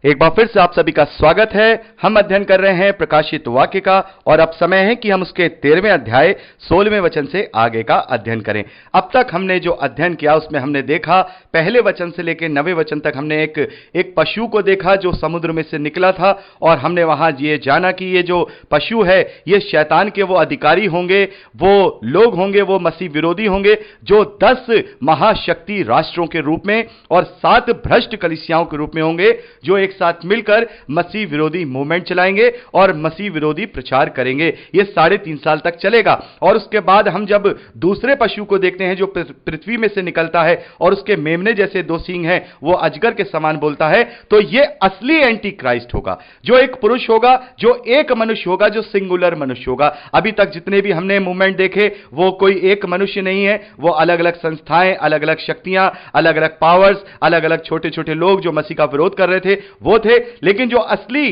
एक बार फिर से आप सभी का स्वागत है। हम अध्ययन कर रहे हैं प्रकाशित वाक्य का और अब समय है कि हम उसके 13वें अध्याय 16वें वचन से आगे का अध्ययन करें। अब तक हमने जो अध्ययन किया उसमें हमने देखा, पहले वचन से लेकर 9वें वचन तक हमने एक पशु को देखा जो समुद्र में से निकला था और हमने वहां ये जाना कि ये जो पशु है ये शैतान के वो अधिकारी होंगे, वो लोग होंगे, वो मसीह विरोधी होंगे जो 10 महाशक्ति राष्ट्रों के रूप में और 7 भ्रष्ट कलीसियाओं के रूप में होंगे जो एक साथ मिलकर मसीह विरोधी मूवमेंट चलाएंगे और मसीह विरोधी प्रचार करेंगे। यह 3.5 साल तक चलेगा और उसके बाद हम जब दूसरे पशु को देखते हैं जो पृथ्वी में से निकलता है और उसके मेमने जैसे 2 सींग हैं, वो अजगर के समान बोलता है, तो यह असली एंटी क्राइस्ट होगा, जो एक पुरुष होगा, जो एक मनुष्य होगा, जो सिंगुलर मनुष्य होगा। अभी तक जितने भी हमने मूवमेंट देखे वो कोई एक मनुष्य नहीं है, वो अलग अलग संस्थाएं, अलग अलग शक्तियां, अलग अलग पावर्स, अलग अलग छोटे छोटे लोग जो मसीह का विरोध कर रहे थे वो थे। लेकिन जो असली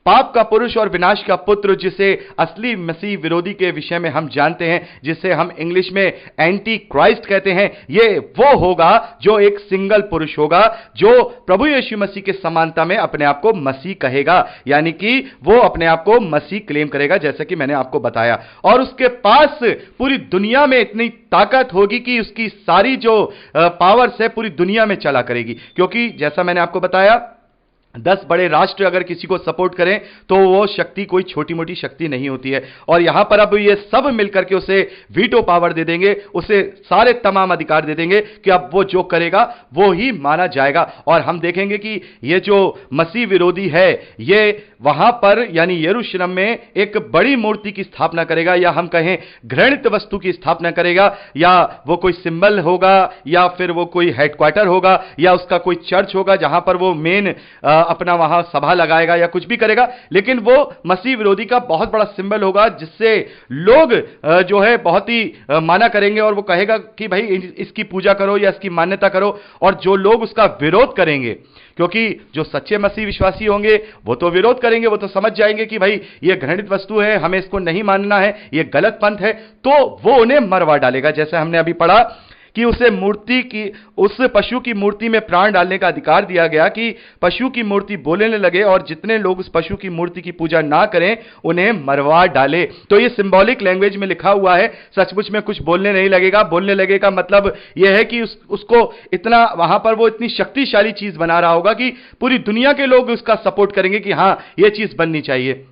पाप का पुरुष और विनाश का पुत्र, जिसे असली मसीह विरोधी के विषय में हम जानते हैं, जिसे हम इंग्लिश में एंटी क्राइस्ट कहते हैं, ये वो होगा जो एक सिंगल पुरुष होगा, जो प्रभु यीशु मसीह के समानता में अपने आप को मसीह कहेगा, यानी कि वो अपने आप को मसीह क्लेम करेगा, जैसा कि मैंने आपको बताया। और उसके पास पूरी दुनिया में इतनी ताकत होगी कि उसकी सारी जो पावर्स है पूरी दुनिया में चला करेगी, क्योंकि जैसा मैंने आपको बताया 10 बड़े राष्ट्र अगर किसी को सपोर्ट करें तो वो शक्ति कोई छोटी मोटी शक्ति नहीं होती है। और यहां पर अब ये सब मिलकर के उसे वीटो पावर दे देंगे, उसे सारे तमाम अधिकार दे देंगे कि अब वो जो करेगा वो ही माना जाएगा। और हम देखेंगे कि ये जो मसीह विरोधी है ये वहां पर यानी यरूशलेम में एक बड़ी मूर्ति की स्थापना करेगा, या हम कहें घृणित वस्तु की स्थापना करेगा, या वो कोई सिंबल होगा, या फिर वो कोई हेडक्वार्टर होगा, या उसका कोई चर्च होगा जहां पर वो मेन अपना वहां सभा लगाएगा या कुछ भी करेगा। लेकिन वो मसीह विरोधी का बहुत बड़ा सिंबल होगा जिससे लोग जो है बहुत ही माना करेंगे और वो कहेगा कि भाई इसकी पूजा करो या इसकी मान्यता करो। और जो लोग उसका विरोध करेंगे, क्योंकि जो सच्चे मसीह विश्वासी होंगे वो तो विरोध करेंगे, वो तो समझ जाएंगे कि भाई ये घृणित वस्तु है, हमें इसको नहीं मानना है, ये गलत पंथ है, तो वो उन्हें मरवा डालेगा। जैसे हमने अभी पढ़ा कि उसे मूर्ति की, उस पशु की मूर्ति में प्राण डालने का अधिकार दिया गया कि पशु की मूर्ति बोलने लगे और जितने लोग उस पशु की मूर्ति की पूजा ना करें उन्हें मरवा डाले। तो ये सिंबॉलिक लैंग्वेज में लिखा हुआ है, सचमुच में कुछ बोलने नहीं लगेगा। बोलने लगेगा मतलब यह है कि उसको इतना वहां पर वो इतनी शक्तिशाली चीज बना रहा होगा कि पूरी दुनिया के लोग उसका सपोर्ट करेंगे कि हां यह चीज बननी चाहिए।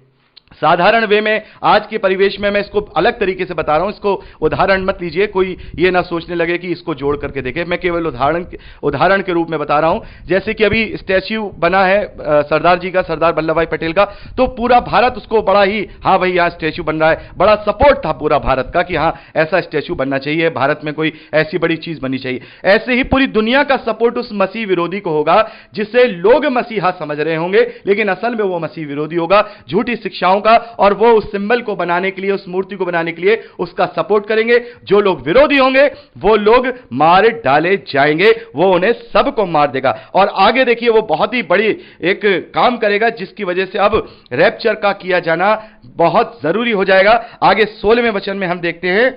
साधारण वे में आज के परिवेश में मैं इसको अलग तरीके से बता रहा हूं, इसको उदाहरण मत लीजिए, कोई ये ना सोचने लगे कि इसको जोड़ करके देखे। मैं केवल उदाहरण के रूप में बता रहा हूं। जैसे कि अभी स्टैच्यू बना है सरदार जी का, सरदार वल्लभ भाई पटेल का, तो पूरा भारत उसको बड़ा ही, हाँ भाई यहां स्टैच्यू बन रहा है, बड़ा सपोर्ट था पूरा भारत का कि हाँ ऐसा स्टैच्यू बनना चाहिए, भारत में कोई ऐसी बड़ी चीज बननी चाहिए। ऐसे ही पूरी दुनिया का सपोर्ट उस मसीह विरोधी को होगा जिसे लोग मसीहा समझ रहे होंगे, लेकिन असल में वो मसीह विरोधी होगा, झूठी शिक्षाओं का, और वो उस सिंबल को बनाने के लिए, उस मूर्ति को बनाने के लिए उसका सपोर्ट करेंगे। जो लोग विरोधी होंगे वो लोग मार डाले जाएंगे, वो उन्हें सबको मार देगा। और आगे देखिए वो बहुत ही बड़ी एक काम करेगा जिसकी वजह से अब रैप्चर का किया जाना बहुत जरूरी हो जाएगा। आगे 16वें वचन में हम देखते हैं,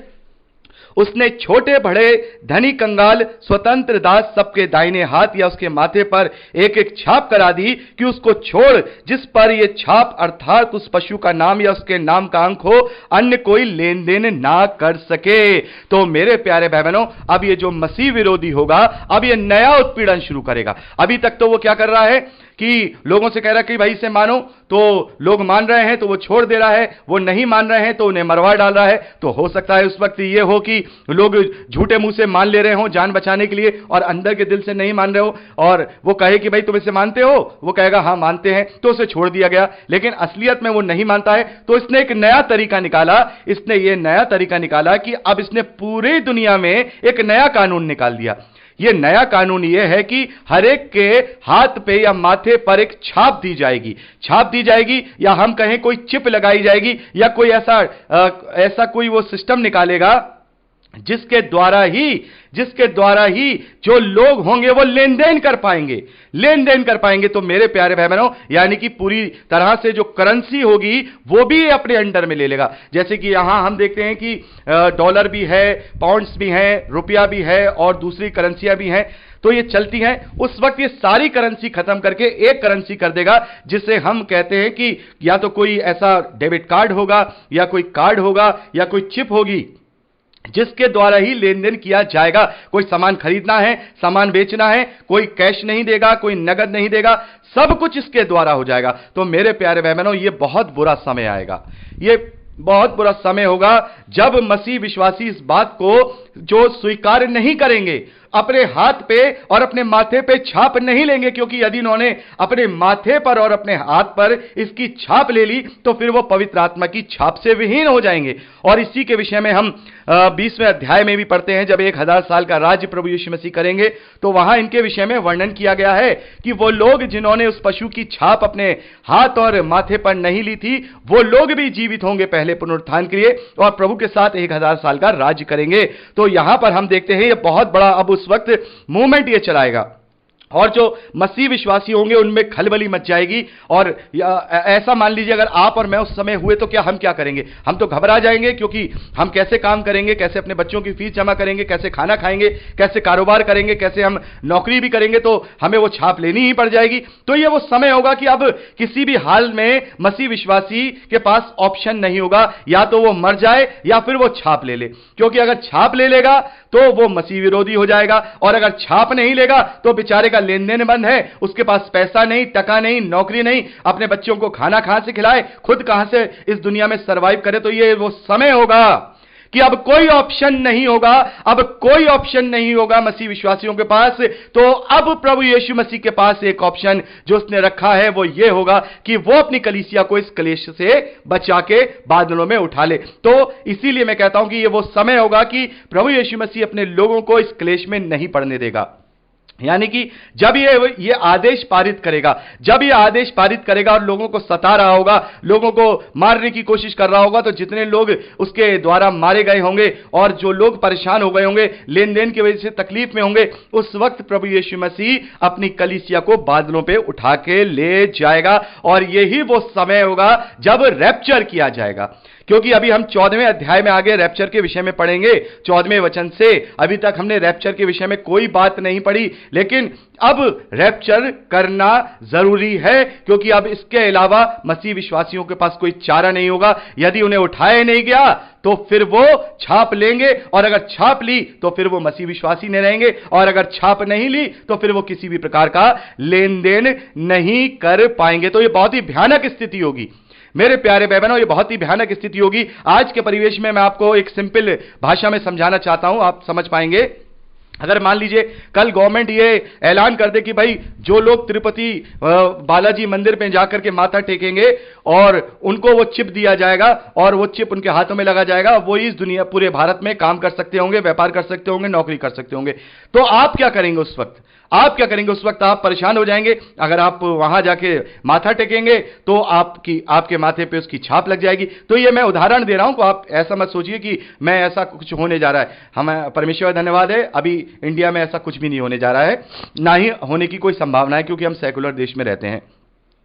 उसने छोटे बड़े धनी कंगाल स्वतंत्र दास सबके दाहिने हाथ या उसके माथे पर एक एक छाप करा दी कि उसको छोड़ जिस पर यह छाप अर्थात उस पशु का नाम या उसके नाम का अंक हो, अन्य कोई लेन देन ना कर सके। तो मेरे प्यारे भाई बहनों, अब ये जो मसीह विरोधी होगा अब ये नया उत्पीड़न शुरू करेगा। अभी तक तो वो क्या कर रहा है कि लोगों से कह रहा है कि भाई इसे मानो, तो लोग मान रहे हैं तो वो छोड़ दे रहा है, वो नहीं मान रहे हैं तो उन्हें मरवा डाल रहा है। तो हो सकता है उस वक्त ये हो कि लोग झूठे मुंह से मान ले रहे हो जान बचाने के लिए और अंदर के दिल से नहीं मान रहे हो, और वो कहे कि भाई तुम इसे मानते हो, वो कहेगा हाँ मानते हैं, तो उसे छोड़ दिया गया। लेकिन असलियत में वो नहीं मानता है, तो इसने एक नया तरीका निकाला। इसने ये नया तरीका निकाला कि अब इसने पूरी दुनिया में एक नया कानून निकाल दिया। यह नया कानून यह है कि हर एक के हाथ पे या माथे पर एक छाप दी जाएगी, छाप दी जाएगी, या हम कहें कोई चिप लगाई जाएगी, या कोई ऐसा कोई वो सिस्टम निकालेगा जिसके द्वारा ही जो लोग होंगे वो लेन देन कर पाएंगे। तो मेरे प्यारे भाई बहनों, यानी कि पूरी तरह से जो करेंसी होगी वो भी अपने अंडर में ले लेगा। जैसे कि यहां हम देखते हैं कि डॉलर भी है, पाउंड्स भी हैं, रुपया भी है और दूसरी करेंसियां भी हैं, तो ये चलती हैं। उस वक्त ये सारी करेंसी खत्म करके एक करेंसी कर देगा, जिसे हम कहते हैं कि या तो कोई ऐसा डेबिट कार्ड होगा, या कोई कार्ड होगा, या कोई चिप होगी, जिसके द्वारा ही लेन देन किया जाएगा। कोई सामान खरीदना है, सामान बेचना है, कोई कैश नहीं देगा, कोई नगद नहीं देगा, सब कुछ इसके द्वारा हो जाएगा। तो मेरे प्यारे भाई बहनों, ये बहुत बुरा समय आएगा, ये बहुत बुरा समय होगा जब मसीह विश्वासी इस बात को जो स्वीकार नहीं करेंगे, अपने हाथ पे और अपने माथे पे छाप नहीं लेंगे, क्योंकि यदि उन्होंने अपने माथे पर और अपने हाथ पर इसकी छाप ले ली तो फिर वो पवित्र आत्मा की छाप से विहीन हो जाएंगे। और इसी के विषय में हम 20वें अध्याय में भी पढ़ते हैं, जब 1000 साल का राज्य प्रभु यीशु मसीह करेंगे, तो वहां इनके विषय में वर्णन किया गया है कि वो लोग जिन्होंने उस पशु की छाप अपने हाथ और माथे पर नहीं ली थी, वो लोग भी जीवित होंगे पहले पुनरुत्थान के लिए और प्रभु के साथ 1000 साल का राज्य करेंगे। तो यहां पर हम देखते हैं ये बहुत बड़ा अब उस वक्त मूवमेंट ये चलाएगा, और जो मसीह विश्वासी होंगे उनमें खलबली मच जाएगी। और ऐसा मान लीजिए अगर आप और मैं उस समय हुए तो हम क्या करेंगे? हम तो घबरा जाएंगे, क्योंकि हम कैसे काम करेंगे, कैसे अपने बच्चों की फीस जमा करेंगे, कैसे खाना खाएंगे, कैसे कारोबार करेंगे, कैसे हम नौकरी भी करेंगे, तो हमें वो छाप लेनी ही पड़ जाएगी। तो ये वो समय होगा कि अब किसी भी हाल में मसीह विश्वासी के पास ऑप्शन नहीं होगा, या तो वो मर जाए या फिर वो छाप ले ले। क्योंकि अगर छाप ले लेगा तो वो मसीह विरोधी हो जाएगा, और अगर छाप नहीं लेगा तो बेचारे का लेन देन बंद है, उसके पास पैसा नहीं, टका नहीं, नौकरी नहीं, अपने बच्चों को खाना कहां से खिलाए, खुद कहां से इस दुनिया में सरवाइव करे। तो ये वो समय होगा कि अब कोई ऑप्शन नहीं होगा, अब कोई ऑप्शन नहीं होगा मसीह विश्वासियों के पास। तो अब प्रभु यीशु मसीह के पास एक ऑप्शन जो उसने रखा है वो ये होगा कि वो अपनी कलीसिया को इस क्लेश से बचा के बादलों में उठा ले। तो इसीलिए मैं कहता हूं कि ये वो समय होगा कि प्रभु यीशु मसीह अपने लोगों को इस क्लेश में नहीं पड़ने देगा। यानी कि जब ये आदेश पारित करेगा, जब ये आदेश पारित करेगा और लोगों को सता रहा होगा, लोगों को मारने की कोशिश कर रहा होगा, तो जितने लोग उसके द्वारा मारे गए होंगे और जो लोग परेशान हो गए होंगे, लेन देन की वजह से तकलीफ में होंगे, उस वक्त प्रभु यीशु मसीह अपनी कलीसिया को बादलों पे उठा के ले जाएगा। और यही वो समय होगा जब रैप्चर किया जाएगा। क्योंकि अभी हम 14वें अध्याय में आगे रैप्चर के विषय में पढ़ेंगे, 14वें वचन से। अभी तक हमने रैप्चर के विषय में कोई बात नहीं पढ़ी, लेकिन अब रैप्चर करना जरूरी है, क्योंकि अब इसके अलावा मसीह विश्वासियों के पास कोई चारा नहीं होगा। यदि उन्हें उठाया नहीं गया तो फिर वो छाप लेंगे, और अगर छाप ली तो फिर वो मसीह विश्वासी नहीं रहेंगे, और अगर छाप नहीं ली तो फिर वो किसी भी प्रकार का लेन देन नहीं कर पाएंगे। तो ये बहुत ही भयानक स्थिति होगी मेरे प्यारे भाई बहनों, ये बहुत ही भयानक स्थिति होगी। आज के परिवेश में मैं आपको एक सिंपल भाषा में समझाना चाहता हूं, आप समझ पाएंगे। अगर मान लीजिए कल गवर्नमेंट ये ऐलान कर दे कि भाई जो लोग तिरुपति बालाजी मंदिर में जाकर के माथा टेकेंगे और उनको वो चिप दिया जाएगा और वो चिप उनके हाथों में लगा जाएगा, वो इस दुनिया पूरे भारत में काम कर सकते होंगे, व्यापार कर सकते होंगे, नौकरी कर सकते होंगे। तो आप क्या करेंगे उस वक्त? आप क्या करेंगे उस वक्त? आप परेशान हो जाएंगे। अगर आप वहां जाके माथा टेकेंगे तो आपके माथे पे उसकी छाप लग जाएगी। तो ये मैं उदाहरण दे रहा हूं, आप ऐसा मत सोचिए कि मैं ऐसा कुछ होने जा रहा है। हमें परमेश्वर धन्यवाद है, अभी इंडिया में ऐसा कुछ भी नहीं होने जा रहा है, ना ही होने की कोई संभावना है, क्योंकि हम सेकुलर देश में रहते हैं।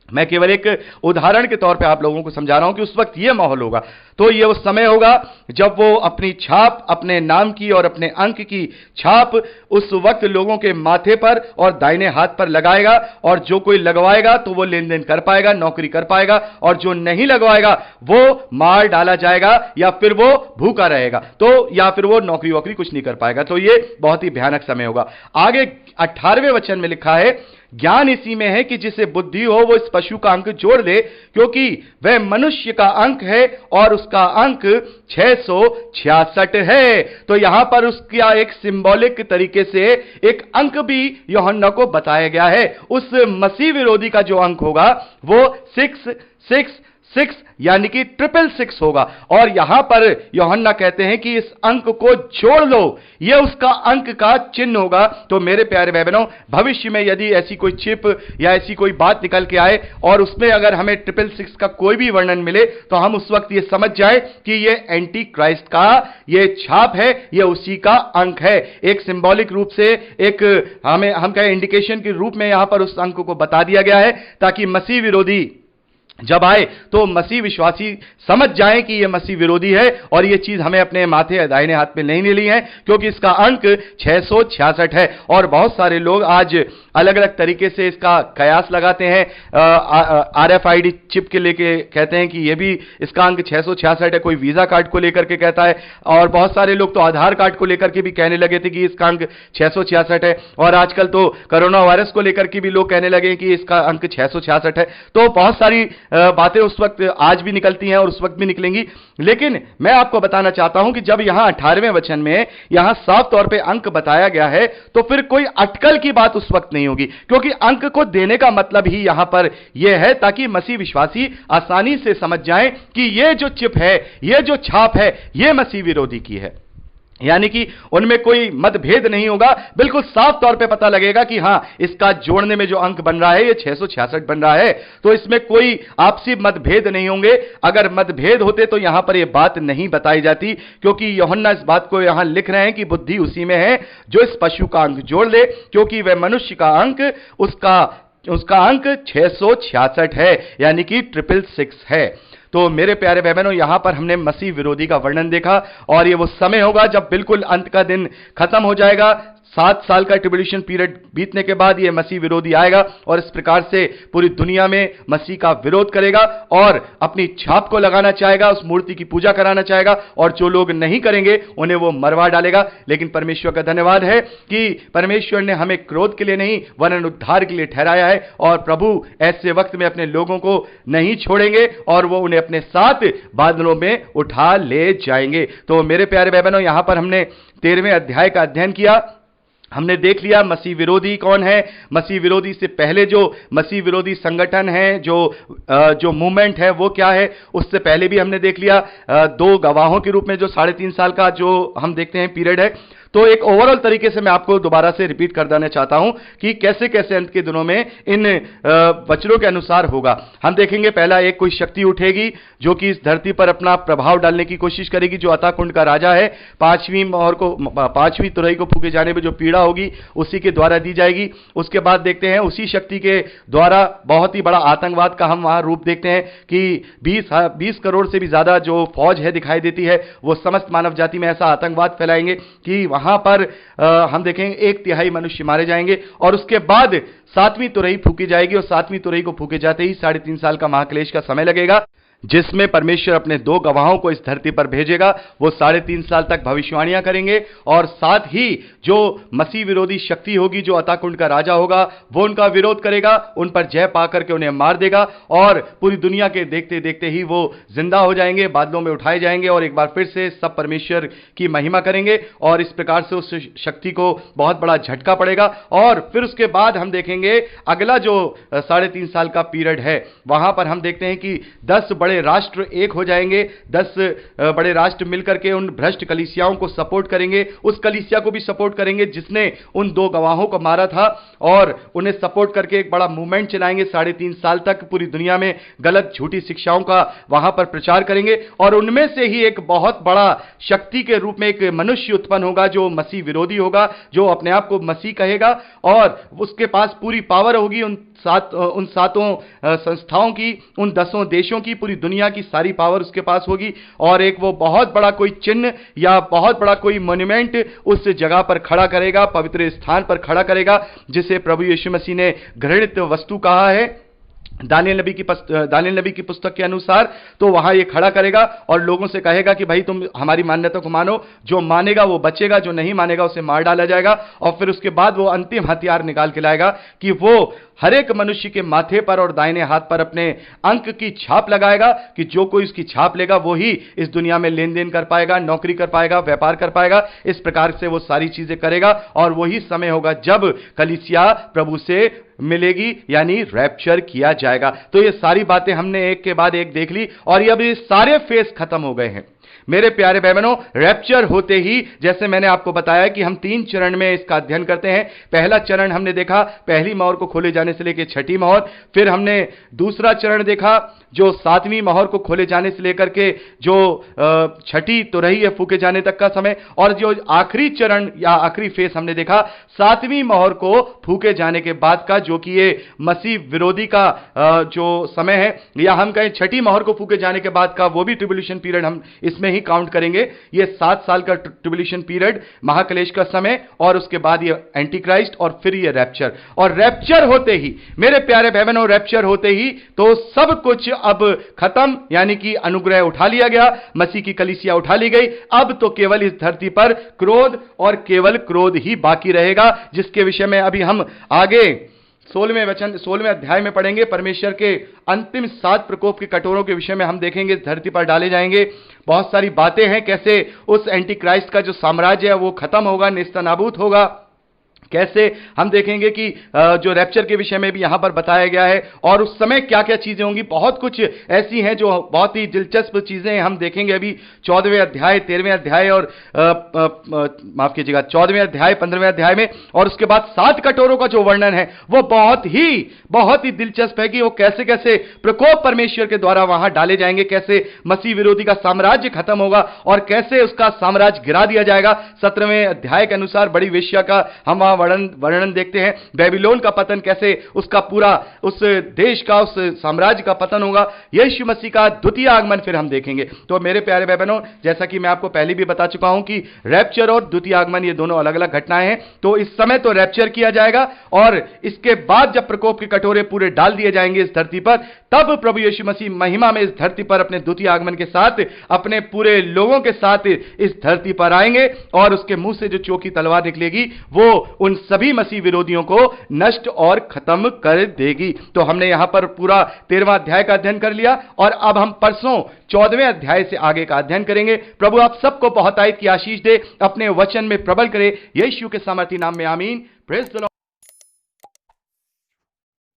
मैं केवल एक उदाहरण के तौर पे आप लोगों को समझा रहा हूं कि उस वक्त यह माहौल होगा। तो यह उस समय होगा जब वो अपनी छाप, अपने नाम की और अपने अंक की छाप उस वक्त लोगों के माथे पर और दाहिने हाथ पर लगाएगा, और जो कोई लगवाएगा तो वो लेन देन कर पाएगा, नौकरी कर पाएगा, और जो नहीं लगवाएगा वो मार डाला जाएगा, या फिर वो भूखा रहेगा, तो या फिर वो नौकरी वोकरी कुछ नहीं कर पाएगा। तो ये बहुत ही भयानक समय होगा। आगे 18वें वचन में लिखा है, ज्ञान इसी में है कि जिसे बुद्धि हो वो इस पशु का अंक जोड़ ले, क्योंकि वह मनुष्य का अंक है और उसका अंक 666 है। तो यहां पर उसका एक सिंबॉलिक तरीके से एक अंक भी यूहन्ना को बताया गया है। उस मसीह विरोधी का जो अंक होगा वो 666 6 यानी कि 666 होगा। और यहां पर यूहन्ना कहते हैं कि इस अंक को जोड़ लो, यह उसका अंक का चिन्ह होगा। तो मेरे प्यारे भाई बहनों, भविष्य में यदि ऐसी कोई चिप या ऐसी कोई बात निकल के आए और उसमें अगर हमें 666 का कोई भी वर्णन मिले, तो हम उस वक्त यह समझ जाए कि यह एंटी क्राइस्ट का यह छाप है, यह उसी का अंक है। एक सिंबॉलिक रूप से, एक हम कहें इंडिकेशन के रूप में यहां पर उस अंक को बता दिया गया है, ताकि मसीह विरोधी जब आए तो मसीह विश्वासी समझ जाएं कि यह मसीह विरोधी है और यह चीज हमें अपने माथे दाहिने हाथ में नहीं लेनी है, क्योंकि इसका अंक 666 है। और बहुत सारे लोग आज अलग अलग तरीके से इसका कयास लगाते हैं। RFID चिप के लेके कहते हैं कि यह भी इसका अंक 666 है, कोई वीजा कार्ड को लेकर के कहता है, और बहुत सारे लोग तो आधार कार्ड को लेकर के भी कहने लगे थे कि इसका अंक 666 है। और आजकल तो कोरोना वायरस को लेकर के भी लोग कहने लगे कि इसका अंक 666 है। तो बहुत सारी बातें उस वक्त आज भी निकलती हैं और उस वक्त भी निकलेंगी। लेकिन मैं आपको बताना चाहता हूं कि जब यहां 18वें वचन में यहां साफ तौर पे अंक बताया गया है, तो फिर कोई अटकल की बात उस वक्त नहीं होगी, क्योंकि अंक को देने का मतलब ही यहां पर यह है ताकि मसीह विश्वासी आसानी से समझ जाएं कि यह जो चिप है, यह जो छाप है, यह मसीह विरोधी की है। यानी कि उनमें कोई मतभेद नहीं होगा, बिल्कुल साफ तौर पे पता लगेगा कि हां, इसका जोड़ने में जो अंक बन रहा है, यह 666 बन रहा है। तो इसमें कोई आपसी मतभेद नहीं होंगे। अगर मतभेद होते तो यहां पर यह बात नहीं बताई जाती, क्योंकि यूहन्ना इस बात को यहां लिख रहे हैं कि बुद्धि उसी में है जो इस पशु का अंक जोड़ ले, क्योंकि वह मनुष्य का अंक उसका अंक 666 है, यानी कि 666 है। तो मेरे प्यारे भाई बहनों, यहां पर हमने मसीह विरोधी का वर्णन देखा, और ये वो समय होगा जब बिल्कुल अंत का दिन खत्म हो जाएगा। 7 साल का ट्रिब्यूलेशन पीरियड बीतने के बाद यह मसीह विरोधी आएगा और इस प्रकार से पूरी दुनिया में मसीह का विरोध करेगा और अपनी छाप को लगाना चाहेगा, उस मूर्ति की पूजा कराना चाहेगा, और जो लोग नहीं करेंगे उन्हें वो मरवा डालेगा। लेकिन परमेश्वर का धन्यवाद है कि परमेश्वर ने हमें क्रोध के लिए नहीं वरन उद्धार के लिए ठहराया है, और प्रभु ऐसे वक्त में अपने लोगों को नहीं छोड़ेंगे और वो उन्हें अपने साथ बादलों में उठा ले जाएंगे। तो मेरे प्यारे भाई बहनों, यहां पर हमने 13वें अध्याय का अध्ययन किया। हमने देख लिया मसीह विरोधी कौन है। मसीह विरोधी से पहले जो मसीह विरोधी संगठन है, जो मूवमेंट है, वो क्या है, उससे पहले भी हमने देख लिया। 2 गवाहों के रूप में जो 3.5 साल का जो हम देखते हैं पीरियड है। तो एक ओवरऑल तरीके से मैं आपको दोबारा से रिपीट कर देना चाहता हूं कि कैसे कैसे अंत के दिनों में इन वचनों के अनुसार होगा। हम देखेंगे, पहला एक कोई शक्ति उठेगी जो कि इस धरती पर अपना प्रभाव डालने की कोशिश करेगी, जो अतः कुंड का राजा है। 5वीं तुरही को फूके जाने में जो पीड़ा होगी उसी के द्वारा दी जाएगी। उसके बाद देखते हैं उसी शक्ति के द्वारा बहुत ही बड़ा आतंकवाद का हम वहां रूप देखते हैं कि 20 करोड़ से भी ज्यादा जो फौज है दिखाई देती है, वो समस्त मानव जाति में ऐसा आतंकवाद फैलाएंगे कि वहां पर हम देखेंगे 1/3 मनुष्य मारे जाएंगे। और उसके बाद 7वीं तुरही फूकी जाएगी, और 7वीं तुरही को फूके जाते ही 3.5 साल का महाक्लेश का समय लगेगा, जिसमें परमेश्वर अपने 2 गवाहों को इस धरती पर भेजेगा। वो 3.5 साल तक भविष्यवाणियां करेंगे, और साथ ही जो मसीह विरोधी शक्ति होगी, जो अतः कुंड का राजा होगा, वो उनका विरोध करेगा, उन पर जय पाकर के उन्हें मार देगा, और पूरी दुनिया के देखते देखते ही वो जिंदा हो जाएंगे, बादलों में उठाए जाएंगे, और एक बार फिर से सब परमेश्वर की महिमा करेंगे। और इस प्रकार से उस शक्ति को बहुत बड़ा झटका पड़ेगा। और फिर उसके बाद हम देखेंगे अगला जो 3.5 साल का पीरियड है, वहां पर हम देखते हैं कि 10 बड़े राष्ट्र एक हो जाएंगे। 10 बड़े राष्ट्र मिलकर के उन भ्रष्ट कलीसियाओं को सपोर्ट करेंगे, उस कलीसिया को भी सपोर्ट करेंगे जिसने उन 2 गवाहों को मारा था, और उन्हें सपोर्ट करके एक बड़ा मूवमेंट चलाएंगे। 3.5 साल तक पूरी दुनिया में गलत झूठी शिक्षाओं का वहां पर प्रचार करेंगे, और उनमें से ही एक बहुत बड़ा शक्ति के रूप में एक मनुष्य उत्पन्न होगा जो मसीह विरोधी होगा, जो अपने आप को मसीह कहेगा, और उसके पास पूरी पावर होगी उन 7 संस्थाओं की, उन 10 देशों की, पूरी दुनिया की सारी पावर उसके पास होगी। और एक वो बहुत बड़ा कोई चिन्ह या बहुत बड़ा कोई मॉन्यूमेंट उस जगह पर खड़ा करेगा, पवित्र स्थान पर खड़ा करेगा, जिसे प्रभु यीशु मसीह ने घृणित वस्तु कहा है दानियल नबी की पुस्तक के अनुसार। तो वहां ये खड़ा करेगा और लोगों से कहेगा कि भाई तुम हमारी मान्यता को मानो, जो मानेगा वो बचेगा, जो नहीं मानेगा उसे मार डाला जाएगा। और फिर उसके बाद वो अंतिम हथियार निकाल के लाएगा कि वो हर एक मनुष्य के माथे पर और दाहिने हाथ पर अपने अंक की छाप लगाएगा कि जो कोई उसकी छाप लेगा वो ही इस दुनिया में लेन देन कर पाएगा, नौकरी कर पाएगा, व्यापार कर पाएगा। इस प्रकार से वो सारी चीजें करेगा और वही समय होगा जब कलीसिया प्रभु से मिलेगी, यानी रैप्चर किया जाएगा। तो ये सारी बातें हमने एक के बाद एक देख ली और ये अब ये सारे फेस खत्म हो गए हैं मेरे प्यारे भाई बहनों। रैप्चर होते ही जैसे मैंने आपको बताया कि हम 3 चरण में इसका अध्ययन करते हैं। पहला चरण हमने देखा पहली मोहर को खोले जाने से लेकर छठी मोहर, फिर हमने दूसरा चरण देखा जो 7वीं मोहर को खोले जाने से लेकर के जो छठी तो रही है फूके जाने तक का समय, और जो आखिरी चरण या आखिरी फेस हमने देखा 7वीं मोहर को फूके जाने के बाद का, जो कि ये मसीह विरोधी का जो समय है, या हम कहें छठी मोहर को फूके जाने के बाद का वो भी ट्रिब्यूलेशन पीरियड हम इसमें ही काउंट करेंगे। ये 7 साल का ट्रिब्यूलेशन पीरियड, महाक्लेश का समय, और उसके बाद ये एंटी क्राइस्ट और फिर ये रैप्चर। और रैप्चर होते ही मेरे प्यारे भाई बहनों, रैप्चर होते ही तो सब कुछ अब खत्म, यानी कि अनुग्रह उठा लिया गया, मसीह की कलीसिया उठा ली गई। अब तो केवल इस धरती पर क्रोध और केवल क्रोध ही बाकी रहेगा, जिसके विषय में अभी हम आगे 16वें अध्याय में पढ़ेंगे। परमेश्वर के अंतिम 7 प्रकोप के कटोरों के विषय में हम देखेंगे, इस धरती पर डाले जाएंगे। बहुत सारी बातें हैं, कैसे उस एंटी क्राइस्ट का जो साम्राज्य है वो खत्म होगा, नेस्तनाबूत होगा। कैसे हम देखेंगे कि जो रैप्चर के विषय में भी यहां पर बताया गया है, और उस समय क्या क्या चीजें होंगी। बहुत कुछ ऐसी हैं जो बहुत ही दिलचस्प चीजें हम देखेंगे अभी 14वें अध्याय, 13वें अध्याय और माफ कीजिएगा 14वें अध्याय, 15वें अध्याय में। और उसके बाद 7 कटोरों का जो वर्णन है वो बहुत ही दिलचस्प है कि वो कैसे कैसे प्रकोप परमेश्वर के द्वारा वहां डाले जाएंगे, कैसे मसीह विरोधी का साम्राज्य खत्म होगा और कैसे उसका साम्राज्य गिरा दिया जाएगा। 17वें अध्याय के अनुसार बड़ी वेश्या का हम वहां वर्णन देखते हैं, बेबीलोन का पतन, कैसे उसका पूरा उस देश का, उस साम्राज्य का पतन होगा। यीशु मसीह का द्वितीय आगमन फिर हम देखेंगे। तो मेरे प्यारे भाई बहनों, जैसा कि मैं आपको पहले भी बता चुका हूं कि रैप्चर और द्वितीय आगमन ये दोनों अलग अलग घटनाएं हैं। तो इस समय तो रैप्चर किया जाएगा और इसके बाद जब प्रकोप के कटोरे पूरे डाल दिए जाएंगे इस धरती पर, तब प्रभु यीशु मसीह महिमा में इस धरती पर अपने द्वितीय आगमन के साथ अपने पूरे लोगों के साथ इस धरती पर आएंगे और उसके मुंह से जो चोखी तलवार निकलेगी वो उन सभी मसीह विरोधियों को नष्ट और खत्म कर देगी। तो हमने यहां पर पूरा 13वां अध्याय का अध्ययन कर लिया और अब हम परसों 14वें अध्याय से आगे का अध्ययन करेंगे। प्रभु आप सबको बहुतायत की आशीष दे, अपने वचन में प्रबल करे। यीशु के सामर्थी नाम में आमीन। Praise the Lord.